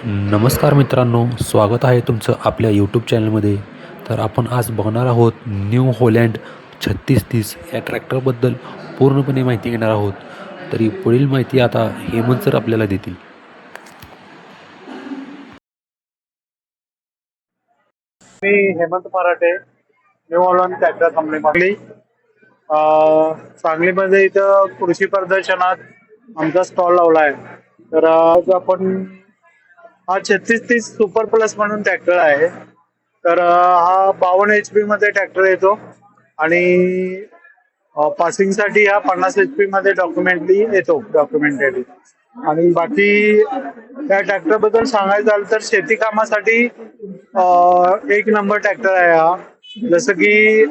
नमस्कार मित्रांनो, स्वागत आहे तुमचं आपल्या यूट्यूब चॅनलमध्ये. तर आपण आज बघणार आहोत न्यू हॉलँड 3630 या ट्रॅक्टरबद्दल पूर्णपणे माहिती घेणार आहोत. तरी पुढील माहिती आता हेमंत सर आपल्याला देतील. मी हेमंत मराठे, न्यू हॉलंड ट्रॅक्टर कंपनी सांगलीमध्ये इथं कृषी प्रदर्शनात आमचा स्टॉल लावला आहे. तर आज आपण हा 3630 सुपर प्लस म्हणून ट्रॅक्टर आहे. तर हा 52 HP मध्ये ट्रॅक्टर येतो आणि पासिंगसाठी हा 50 HP मध्ये डॉक्युमेंटेड. आणि बाकी त्या ट्रॅक्टर बद्दल सांगायचं झालं तर शेती कामासाठी एक नंबर ट्रॅक्टर आहे हा. जसं की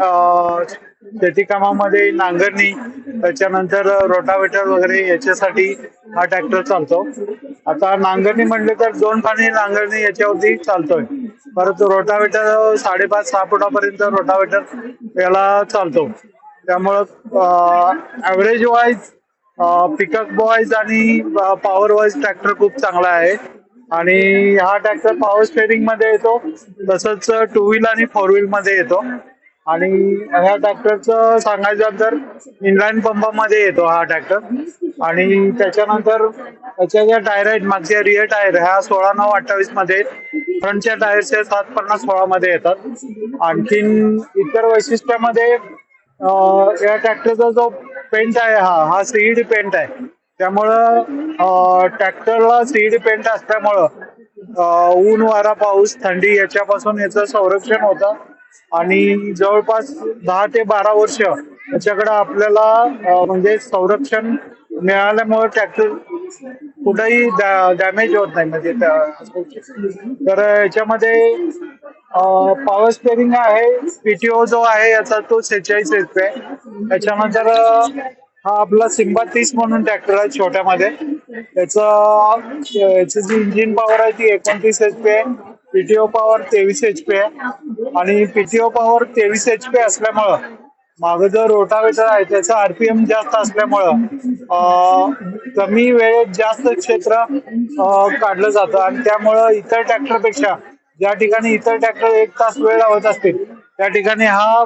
शेती कामामध्ये नांगरणी, त्याच्यानंतर रोटावेटर वगैरे याच्यासाठी हा ट्रॅक्टर चालतो. आता नांगरणी म्हणले तर 2 पाणी नांगरणी याच्यावरती चालतोय. परत रोटावेटर 5.5-6 फुटापर्यंत रोटावेटर याला चालतो. त्यामुळं ऍव्हरेज वाईज, पिकअप वाईज आणि पॉवर वाईज ट्रॅक्टर खूप चांगला आहे. आणि हा ट्रॅक्टर पॉवर स्टेअरिंग मध्ये येतो, तसंच 2 व्हील आणि 4 व्हील मध्ये येतो. आणि ह्या ट्रॅक्टरचं सांगायचं तर इनलाईन पंपामध्ये येतो हा ट्रॅक्टर. आणि त्याच्यानंतर त्याच्या ज्या टायर आहेत, मागच्या रिअर टायर ह्या 16-9-28 मध्ये, फ्रंटच्या टायर्स 750-16 मध्ये येतात. आणखीन इतर वैशिष्ट्यामध्ये या ट्रॅक्टरचा जो पेंट आहे हा सीईडी पेंट आहे. त्यामुळं ट्रॅक्टरला सीईडी पेंट असल्यामुळं ऊन, वारा, पाऊस, थंडी याच्यापासून याचं संरक्षण होतं. आणि जवळपास 10 ते 12 वर्ष याच्याकडे आपल्याला म्हणजे संरक्षण मिळाल्यामुळे ट्रॅक्टर कुठेही डॅमेज होत नाही. म्हणजे तर याच्यामध्ये पॉवर स्टेअरिंग आहे. पीटीओ जो आहे याचा तो 46 HP आहे. त्याच्यानंतर हा आपला सिम्बा 30 म्हणून ट्रॅक्टर आहे छोट्यामध्ये. याची जी इंजिन पॉवर आहे ती 29 HP आहे. पीटीओ पॉवर 23 HP आहे. आणि पीटीओ पॉवर 23 HP असल्यामुळं मागं जो रोटावेटर आहे त्याचा आरपीएम जास्त असल्यामुळं कमी वेळेत जास्त क्षेत्र काढलं जातं. आणि त्यामुळं इतर ट्रॅक्टरपेक्षा ज्या ठिकाणी इतर ट्रॅक्टर 1 तास वेळ लावत असतील त्या ठिकाणी हा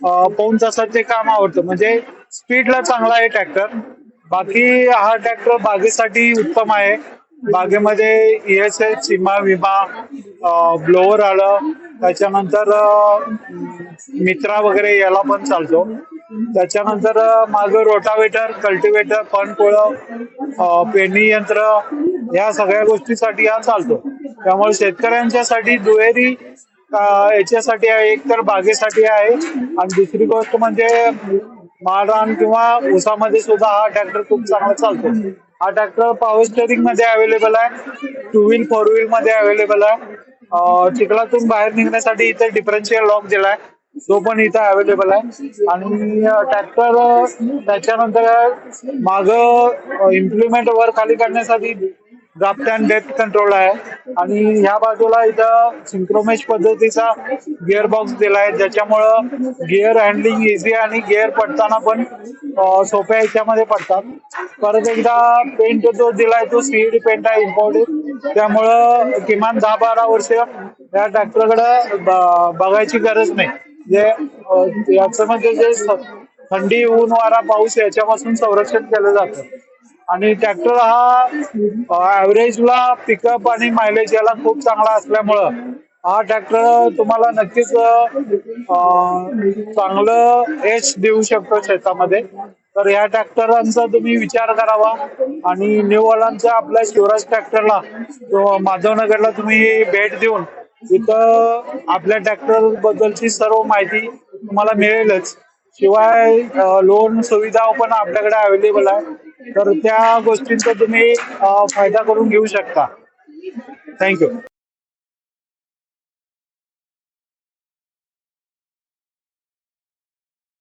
पाऊण तासात ते काम आवडतं. म्हणजे स्पीडला चांगला आहे ट्रॅक्टर. बाकी हा ट्रॅक्टर बागेसाठी उत्तम आहे. बागेमध्ये ESH, सीमा, विमा, ब्लोअर आलं, त्याच्यानंतर मित्रा वगैरे याला पण चालतो. त्याच्यानंतर मागं रोटावेटर, कल्टिवेटर, फणकुळं, पेरणी यंत्र या सगळ्या गोष्टीसाठी हा चालतो. त्यामुळे शेतकऱ्यांच्यासाठी दुहेरी याच्यासाठी आहे. एक तर बागेसाठी आहे आणि दुसरी गोष्ट म्हणजे माळरान किंवा ऊसामध्ये सुद्धा हा ट्रॅक्टर खूप चांगला चालतो. हा ट्रॅक्टर पॉवर स्टेअरिंग मध्ये अवेलेबल आहे, 2 व्हील 4 व्हील मध्ये अवेलेबल आहे. चिखलातून बाहेर निघण्यासाठी इथे डिफरन्शियल लॉक दिलाय, तो पण इथं अवेलेबल आहे. आणि ट्रॅक्टर त्याच्यानंतर माग इम्प्लिमेंट वर खाली करण्यासाठी ड्राफ्ट अँड डेप्थ कंट्रोल आहे. आणि ह्या बाजूला इथं सिंक्रोमेश पद्धतीचा गिअर बॉक्स दिलाय, ज्याच्यामुळं गिअर हँडलिंग इझी आणि गिअर पडताना पण सोप्या ह्याच्यामध्ये पडतात. परत एकदा पेंट जो दिलाय तो सीईडी पेंट आहे, इम्पोर्टेड. त्यामुळं किमान 10-12 वर्ष या ट्रॅक्टरकडे बघायची गरज नाही. जे याचं म्हणजे जे थंडी, ऊन, वारा, पाऊस याच्यापासून संरक्षण केलं जातं. आणि ट्रॅक्टर हा ऍव्हरेजला पिकअप आणि मायलेज याला खूप चांगला असल्यामुळं हा ट्रॅक्टर तुम्हाला नक्कीच चांगलं यश देऊ शकतो शेतामध्ये. तर या ट्रॅक्टरांचा तुम्ही विचार करावा. आणि न्यू हॉलंडच्या आपल्या शिवराज ट्रॅक्टरला माधवनगरला तुम्ही भेट देऊन इथं आपल्या ट्रॅक्टर बद्दलची सर्व माहिती तुम्हाला मिळेलच. शिवाय लोन सुविधा पण आपल्याकडे अवेलेबल आहे. तर त्या गोष्टींचा तुम्ही फायदा करून घेऊ शकता. थँक्यू.